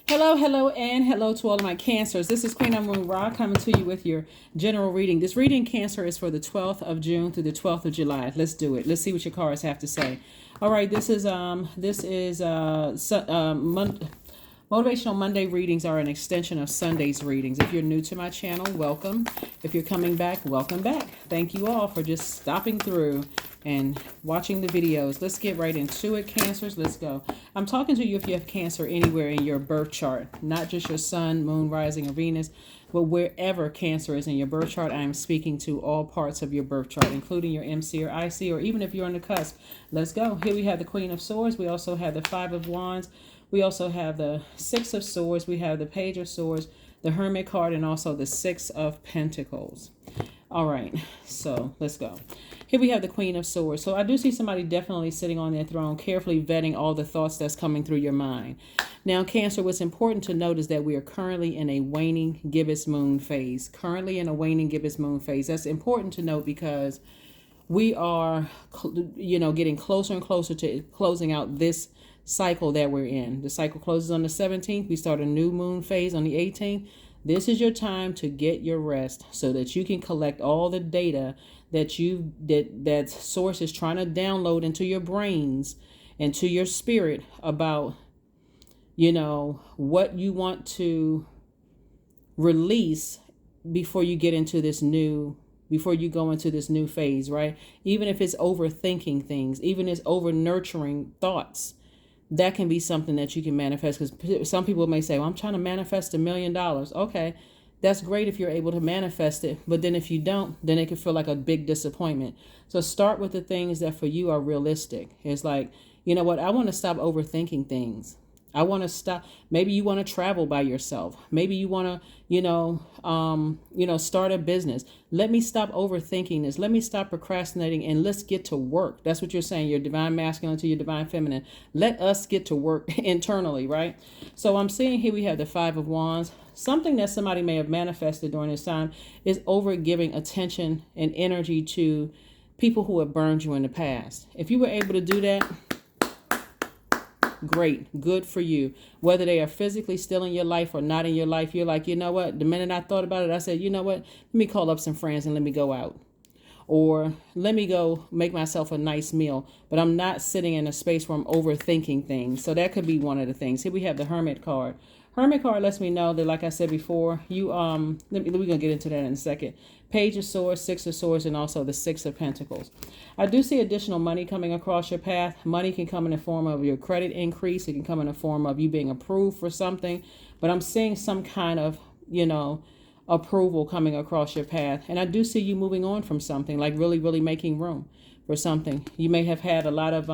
Hello, hello, and hello to all of my Cancers. This is Queen Amun Ra coming to you with your general reading. This reading, Cancer, is for the 12th of June through the 12th of July. Let's do it. Let's see what your cards have to say. All right, this is Motivational Monday readings are an extension of Sunday's readings. If you're new to my channel, welcome. If you're coming back, welcome back. Thank you all for just stopping through and watching the videos. Let's get right into it, Cancers. Let's go. I'm talking to you if you have Cancer anywhere in your birth chart, not just your sun, moon, rising, or Venus, but wherever Cancer is in your birth chart. I am speaking to all parts of your birth chart, including your MC or IC, or even if you're on the cusp. Let's go. Here we have the Queen of Swords. We also have the Five of Wands. We also have the Six of Swords. We have the Page of Swords, the Hermit card, and also the Six of Pentacles. All right, so let's go. Here we have the Queen of Swords. So I do see somebody definitely sitting on their throne, carefully vetting all the thoughts that's coming through your mind. Now, Cancer, what's important to note is that we are currently in a waning gibbous moon phase. Currently in a waning gibbous moon phase. That's important to note because we are, getting closer and closer to closing out this cycle that we're in. The cycle closes on the 17th. We start a new moon phase on the 18th. This is your time to get your rest so that you can collect all the data that source is trying to download into your brains and to your spirit about, what you want to release before you go into this new phase, right? Even if it's overthinking things, even if it's over nurturing thoughts, that can be something that you can manifest. Because some people may say, well, I'm trying to manifest $1 million. Okay, that's great if you're able to manifest it. But then if you don't, then it can feel like a big disappointment. So start with the things that for you are realistic. It's like, you know what? I want to stop overthinking things. I want to stop. Maybe you want to travel by yourself. Maybe you want to, start a business. Let me stop overthinking this. Let me stop procrastinating and let's get to work. That's what you're saying. Your divine masculine to your divine feminine. Let us get to work internally, right? So I'm seeing here we have the Five of Wands. Something that somebody may have manifested during this time is over giving attention and energy to people who have burned you in the past. If you were able to do that, great, good for you. Whether they are physically still in your life or not in your life, you're like, you know what? The minute I thought about it, I said, you know what? Let me call up some friends and let me go out. Or let me go make myself a nice meal. But I'm not sitting in a space where I'm overthinking things. So that could be one of the things. Here we have the Hermit card. Hermit card lets me know that, like I said before, we're gonna get into that in a second. Page of Swords, Six of Swords, and also the Six of Pentacles. I do see additional money coming across your path. Money can come in the form of your credit increase. It can come in the form of you being approved for something. But I'm seeing some kind of, approval coming across your path. And I do see you moving on from something, like really, really making room for something. You may have had a lot of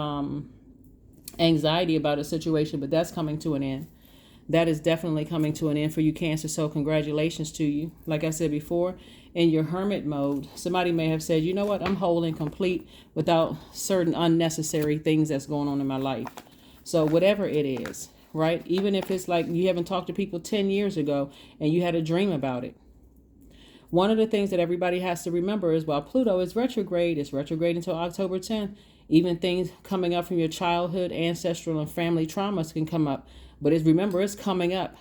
anxiety about a situation, but that's coming to an end. That is definitely coming to an end for you, Cancer. So congratulations to you. Like I said before, in your hermit mode, somebody may have said, you know what, I'm whole and complete without certain unnecessary things that's going on in my life. So whatever it is, right? Even if it's like you haven't talked to people 10 years ago and you had a dream about it. One of the things that everybody has to remember is while Pluto is retrograde, it's retrograde until October 10th. Even things coming up from your childhood, ancestral, and family traumas can come up. But remember, it's coming up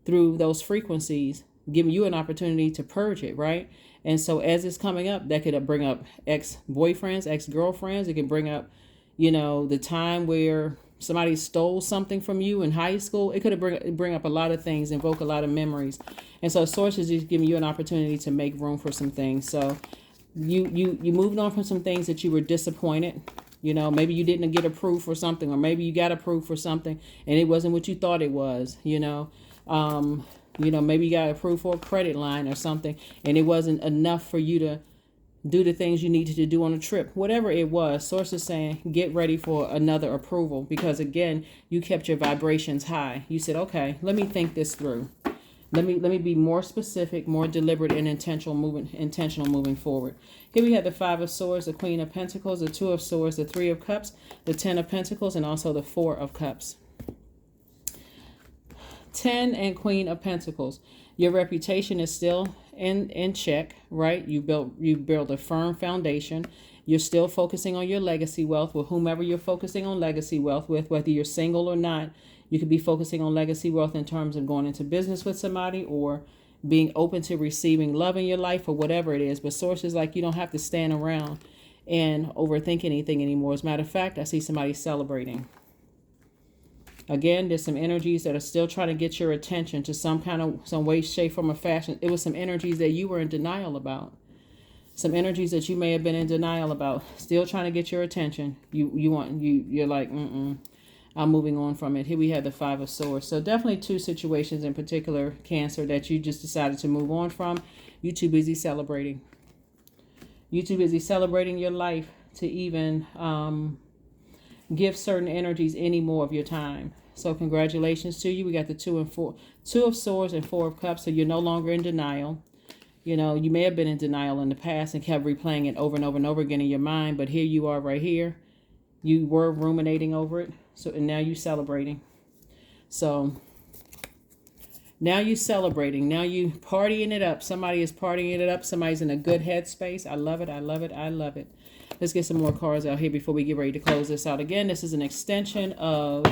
through those frequencies, giving you an opportunity to purge it, right? And so as it's coming up, that could bring up ex-boyfriends, ex-girlfriends. It can bring up, the time where somebody stole something from you in high school. It could bring up a lot of things, invoke a lot of memories. And so Source is just giving you an opportunity to make room for some things. So you moved on from some things that you were disappointed. Maybe you didn't get approved for something, or maybe you got approved for something and it wasn't what you thought it was, maybe you got approved for a credit line or something and it wasn't enough for you to do the things you needed to do on a trip. Whatever it was, Source is saying, get ready for another approval because, again, you kept your vibrations high. You said, okay, let me think this through. Let me be more specific, more deliberate, and intentional moving forward. Here we have the Five of Swords, the Queen of Pentacles, the Two of Swords, the Three of Cups, the Ten of Pentacles, and also the Four of Cups. 10 and Queen of Pentacles. Your reputation is still in check, right? You built a firm foundation. You're still focusing on your legacy wealth with whomever you're focusing on legacy wealth with, whether you're single or not. You could be focusing on legacy wealth in terms of going into business with somebody, or being open to receiving love in your life, or whatever it is. But source is like, you don't have to stand around and overthink anything anymore. As a matter of fact, I see somebody celebrating. Again, there's some energies that are still trying to get your attention to some way, shape, form, or fashion. It was some energies that you were in denial about. Some energies that you may have been in denial about, still trying to get your attention. You're like, I'm moving on from it. Here we have the Five of Swords. So definitely two situations in particular, Cancer, that you just decided to move on from. You too busy celebrating. You too busy celebrating your life to even give certain energies any more of your time. So congratulations to you. We got the Two of Swords and Four of Cups. So you're no longer in denial. You know, you may have been in denial in the past and kept replaying it over and over and over again in your mind. But here you are right here. You were ruminating over it. So, and now you're celebrating. So now you celebrating. Now you partying it up. Somebody is partying it up. Somebody's in a good headspace. I love it. I love it. I love it. Let's get some more cards out here before we get ready to close this out. Again, this is an extension of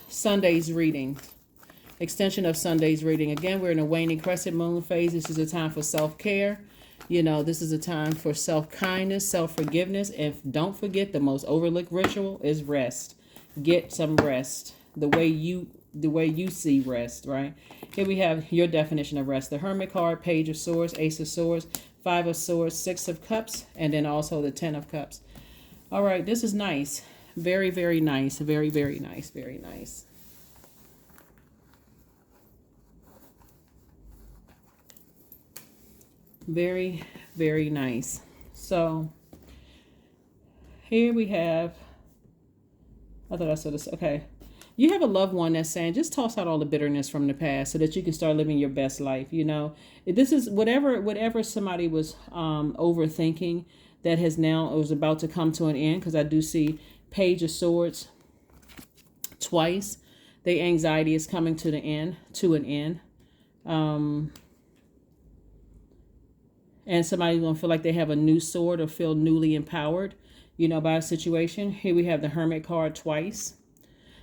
Sunday's reading. Extension of Sunday's reading. Again, we're in a waning crescent moon phase. This is a time for self-care. You know, this is a time for self-kindness, self-forgiveness. And don't forget, the most overlooked ritual is rest. Get some rest. The way you see rest, right? Here we have your definition of rest. The Hermit card, Page of Swords, Ace of Swords, Five of Swords, Six of Cups, and then also the Ten of Cups. All right, this is nice. Very, very nice. Very, very nice. Very nice. Very, very nice. So here we have, I thought I saw this. Okay. You have a loved one that's saying, just toss out all the bitterness from the past so that you can start living your best life. You know, this is whatever somebody was overthinking that has now, was about to come to an end. Because I do see Page of Swords twice. The anxiety is coming to an end. And somebody's going to feel like they have a new sword or feel newly empowered, you know, by a situation. Here we have the Hermit card twice.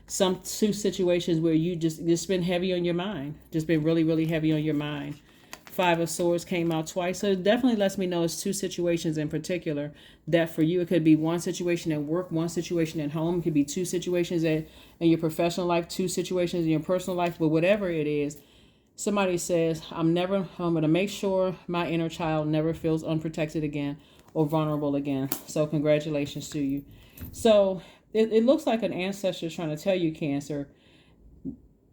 Two situations where you just been heavy on your mind. Just been really, really heavy on your mind. Five of Swords came out twice. So it definitely lets me know it's two situations in particular that for you, it could be one situation at work, one situation at home. It could be two situations in your professional life, two situations in your personal life. But whatever it is, somebody says, I'm going to make sure my inner child never feels unprotected again or vulnerable again. So congratulations to you. So it looks like an ancestor is trying to tell you, Cancer,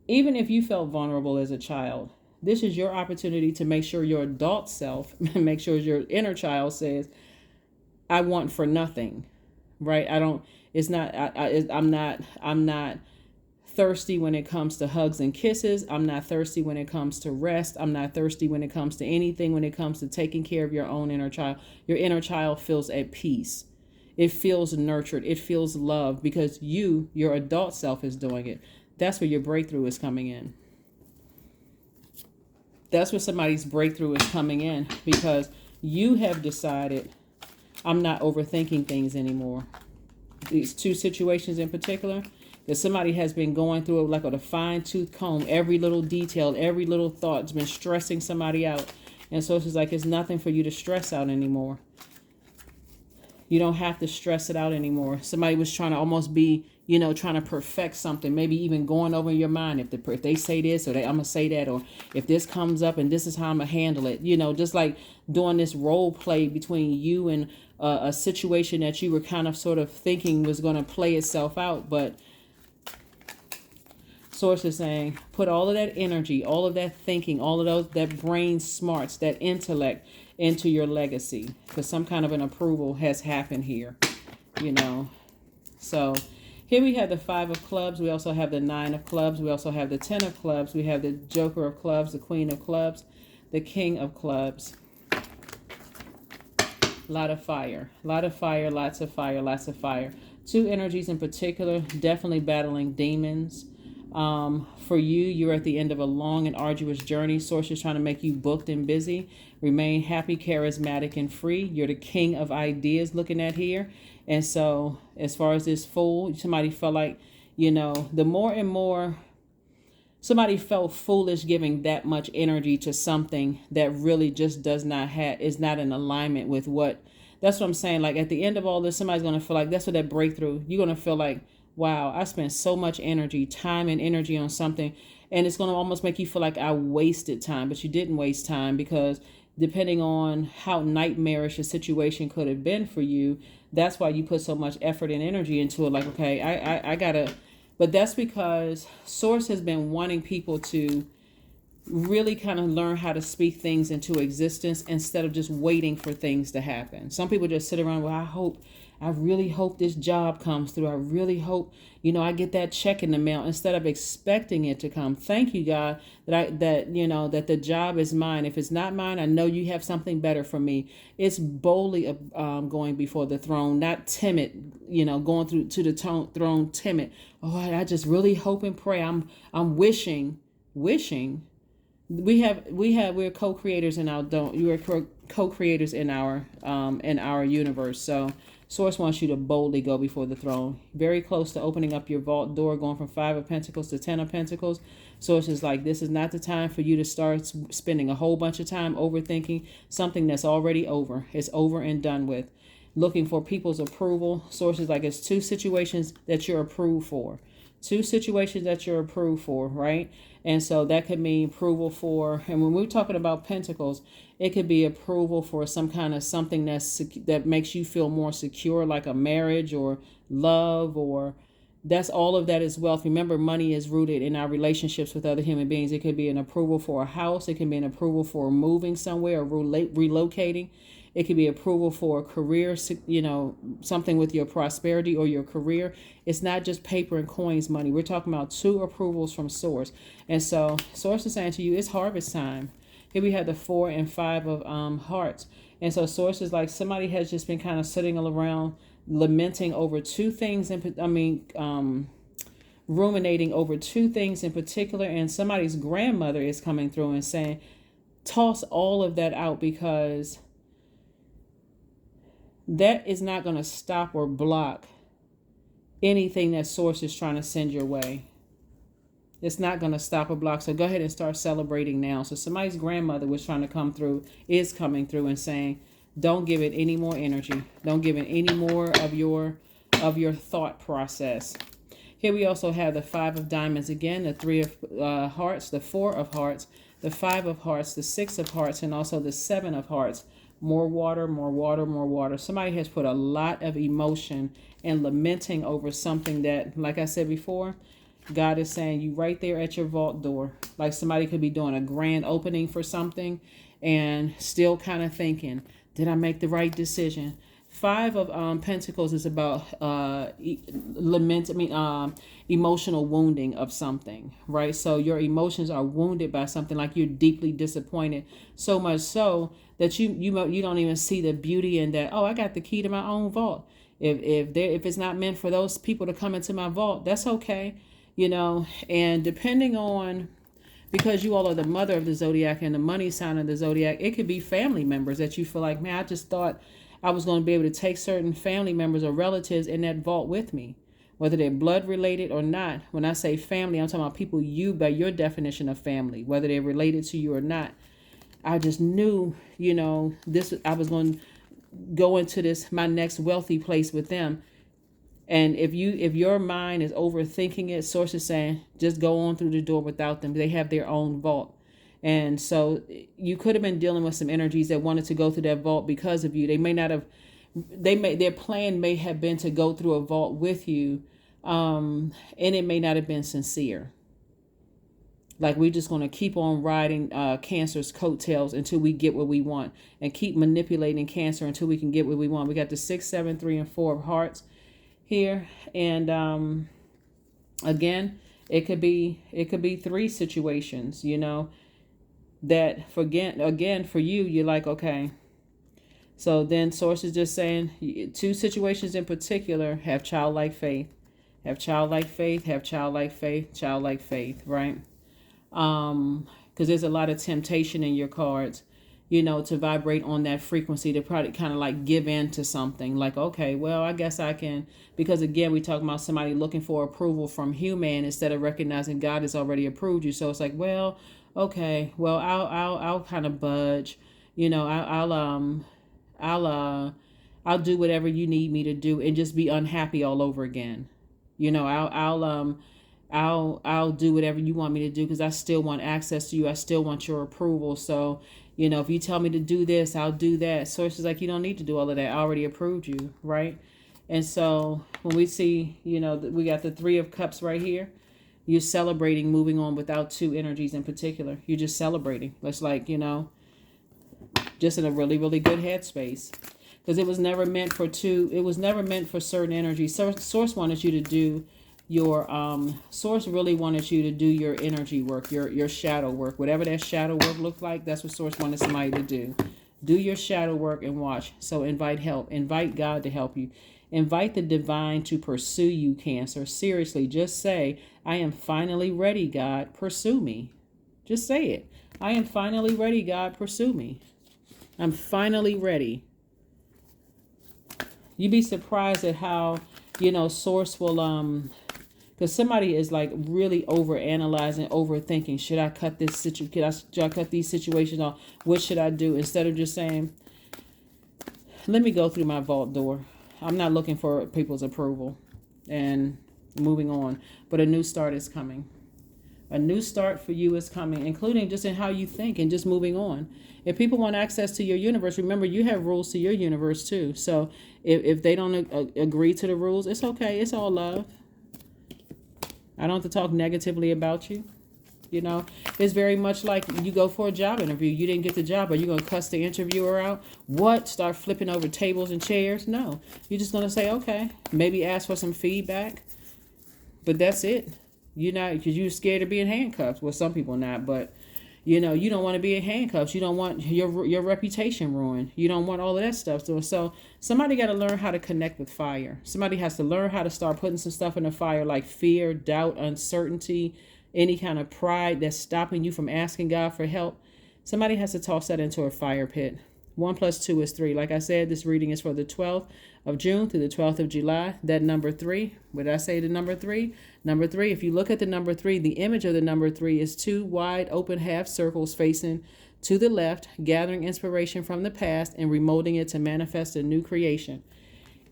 even if you felt vulnerable as a child, this is your opportunity to make sure your adult self, make sure your inner child says, I want for nothing, right? I'm not thirsty when it comes to hugs and kisses. I'm not thirsty when it comes to rest. I'm not thirsty when it comes to anything, when it comes to taking care of your own inner child. Your inner child feels at peace. It feels nurtured. It feels loved because your adult self is doing it. That's where your breakthrough is coming in. That's where somebody's breakthrough is coming in because you have decided, I'm not overthinking things anymore. These two situations in particular, that somebody has been going through it like with a fine-tooth comb. Every little detail, every little thought has been stressing somebody out. And so it's like it's nothing for you to stress out anymore. You don't have to stress it out anymore. Somebody was trying to almost be, trying to perfect something. Maybe even going over in your mind. If they say this, or I'm going to say that. Or if this comes up and this is how I'm going to handle it. Just like doing this role play between you and a situation that you were kind of sort of thinking was going to play itself out. But Source is saying, put all of that energy, all of that thinking, all of that brain smarts, that intellect into your legacy, because some kind of an approval has happened here, So here we have the Five of Clubs. We also have the Nine of Clubs. We also have the Ten of Clubs. We have the Joker of Clubs, the Queen of Clubs, the King of Clubs. A lot of fire, lots of fire, lots of fire. Two energies in particular, definitely battling demons. For you're at the end of a long and arduous journey. Source is trying to make you booked and busy. Remain happy, charismatic, and free. You're the king of ideas looking at here. And so as far as this Fool, somebody felt like, The more and more somebody felt foolish giving that much energy to something that really just is not in alignment with that's what I'm saying. Like at the end of all this, somebody's going to feel like that's what that breakthrough, you're going to feel like, wow, I spent so much energy, time and energy on something. And it's going to almost make you feel like I wasted time, but you didn't waste time, because depending on how nightmarish a situation could have been for you, that's why you put so much effort and energy into it. Like, okay, I gotta, but that's because Source has been wanting people to really kind of learn how to speak things into existence instead of just waiting for things to happen. Some people just sit around, well, I really hope this job comes through. I really hope, I get that check in the mail, instead of expecting it to come. Thank you, God, that the job is mine. If it's not mine, I know you have something better for me. It's boldly going before the throne, not timid, going through to the throne timid. Oh, I just really hope and pray. I'm wishing. We're co-creators in we're co-creators in our universe. So Source wants you to boldly go before the throne. Very close to opening up your vault door, going from 5 of Pentacles to 10 of Pentacles. Source is like, this is not the time for you to start spending a whole bunch of time overthinking something that's already over. It's over and done with. Looking for people's approval. Source is like, it's 2 situations that you're approved for. 2 situations that you're approved for, right? And so that could mean approval for, and when we're talking about Pentacles, it could be approval for some kind of something that makes you feel more secure, like a marriage or love, or that's all of that is wealth. Remember, money is rooted in our relationships with other human beings. It could be an approval for a house. It can be an approval for moving somewhere or relocating. It could be approval for a career, something with your prosperity or your career. It's not just paper and coins money. We're talking about 2 approvals from Source. And so Source is saying to you, it's harvest time. Here we have the 4 and 5 of hearts. And so Source is like, somebody has just been kind of sitting around lamenting over 2 things. Ruminating over 2 things in particular. And somebody's grandmother is coming through and saying, toss all of that out, because that is not going to stop or block anything that Source is trying to send your way. It's not going to stop or block. So go ahead and start celebrating now. So somebody's grandmother was trying to is coming through and saying, don't give it any more energy. Don't give it any more of your thought process. Here we also have the 5 of diamonds again, the 3 of hearts, the 4 of hearts, the 5 of hearts, the 6 of hearts, and also the 7 of hearts. More water, more water, more water. Somebody has put a lot of emotion and lamenting over something that, like I said before, God is saying you right there at your vault door. Like somebody could be doing a grand opening for something and still kind of thinking, did I make the right decision? 5 of Pentacles is about emotional wounding of something, right? So your emotions are wounded by something, like you're deeply disappointed, so much so that you don't even see the beauty in that. Oh, I got the key to my own vault. If it's not meant for those people to come into my vault, that's okay, And depending on, because you all are the mother of the Zodiac and the money sign of the Zodiac, it could be family members that you feel like, man, I just thought I was going to be able to take certain family members or relatives in that vault with me, whether they're blood related or not. When I say family, I'm talking about people by your definition of family, whether they're related to you or not. I just knew, I was going to go into my next wealthy place with them. And if your mind is overthinking it, Source is saying, just go on through the door without them. They have their own vault. And so you could have been dealing with some energies that wanted to go through that vault because of you. They may not have, their plan may have been to go through a vault with you. And it may not have been sincere. Like, we're just going to keep on riding Cancer's coattails until we get what we want, and keep manipulating Cancer until we can get what we want. We got the 6, 7, 3, and 4 of hearts here. And again, it could be 3 situations, that for you, you're like, okay. So then Source is just saying 2 situations in particular have childlike faith. Have childlike faith, have childlike faith, childlike faith, right? Because there's a lot of temptation in your cards. to vibrate on that frequency, to probably kind of like give in to something like, okay, well, I guess I can, because again, we talk about somebody looking for approval from human instead of recognizing God has already approved you. So it's like, well, okay, well, I'll kind of budge, I'll do whatever you need me to do and just be unhappy all over again. I'll do whatever you want me to do because I still want access to you. I still want your approval. So, if you tell me to do this, I'll do that. Source is like, you don't need to do all of that. I already approved you, right? And so when we see, we got the Three of Cups right here, you're celebrating moving on without two energies in particular. You're just celebrating. It's like, just in a really, really good headspace. Because it was never meant for two. It was never meant for certain energies. Source wanted you to do your source really wanted you to do your energy work, your shadow work, whatever that shadow work looked like. That's what source wanted somebody to do your shadow work and watch. So invite help, invite God to help you, invite the divine to pursue you, Cancer. Seriously, just say, I am finally ready, God, pursue me. Just say it. I am finally ready, God, pursue me. I'm finally ready. You'd be surprised at how source will because somebody is like really over analyzing, overthinking. Should I cut this should I cut these situations off? What should I do? Instead of just saying, let me go through my vault door. I'm not looking for people's approval and moving on. But a new start is coming. A new start for you is coming, including just in how you think and just moving on. If people want access to your universe, remember you have rules to your universe too. So if they don't agree to the rules, it's okay. It's all love. I don't have to talk negatively about you. It's very much like you go for a job interview. You didn't get the job. Are you going to cuss the interviewer out? What? Start flipping over tables and chairs? No. You're just going to say, okay, maybe ask for some feedback. But that's it. You're not, because you're scared of being handcuffed. Well, some people not, but you don't want to be in handcuffs. You don't want your reputation ruined. You don't want all of that stuff. So somebody got to learn how to connect with fire. Somebody has to learn how to start putting some stuff in the fire, like fear, doubt, uncertainty, any kind of pride that's stopping you from asking God for help. Somebody has to toss that into a fire pit. 1 + 2 is 3. Like I said, this reading is for the 12th of June through the 12th of July. That number 3, what did I say, the number 3? Number 3, if you look at the number 3, the image of the number 3 is 2 wide open half circles facing to the left, gathering inspiration from the past and remolding it to manifest a new creation.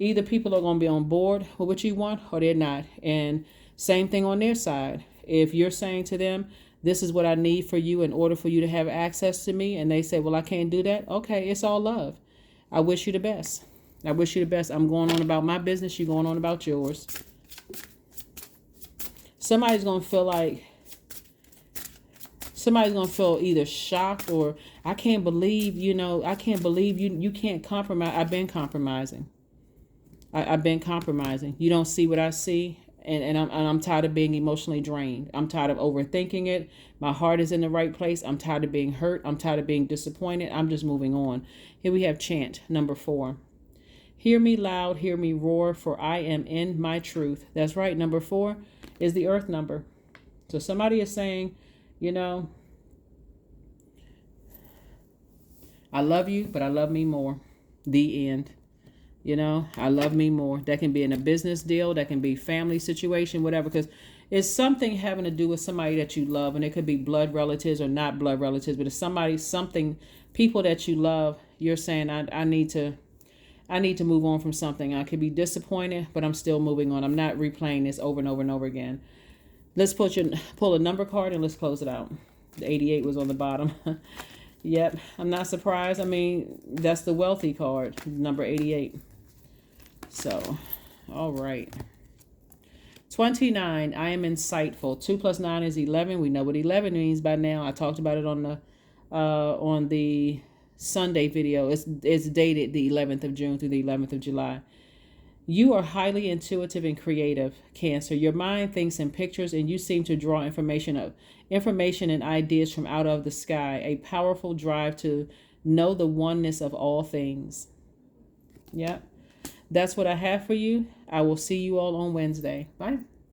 Either people are going to be on board with what you want or they're not. And same thing on their side. If you're saying to them, this is what I need for you in order for you to have access to me, and they say, well, I can't do that. Okay, it's all love. I wish you the best. I wish you the best. I'm going on about my business. You're going on about yours. Somebody's going to feel either shocked or I can't believe, you can't compromise. I've been compromising. I've been compromising. You don't see what I see. And I'm tired of being emotionally drained. I'm tired of overthinking it. My heart is in the right place. I'm tired of being hurt. I'm tired of being disappointed. I'm just moving on. Here we have chant number 4. Hear me loud, hear me roar, for I am in my truth. That's right. Number 4 is the earth number. So somebody is saying, I love you, but I love me more. The end. I love me more. That can be in a business deal. That can be family situation, whatever. Because it's something having to do with somebody that you love. And it could be blood relatives or not blood relatives. But it's people that you love, you're saying, I need to move on from something. I could be disappointed, but I'm still moving on. I'm not replaying this over and over and over again. Let's pull a number card and let's close it out. The 88 was on the bottom. Yep. I'm not surprised. I mean, that's the wealthy card, number 88. So, all right. 29, I am insightful. 2 + 9 is 11. We know what 11 means by now. I talked about it on the Sunday video. It's dated the 11th of June through the 11th of July. You are highly intuitive and creative, Cancer. Your mind thinks in pictures and you seem to draw information and ideas from out of the sky. A powerful drive to know the oneness of all things. Yep. That's what I have for you. I will see you all on Wednesday. Bye.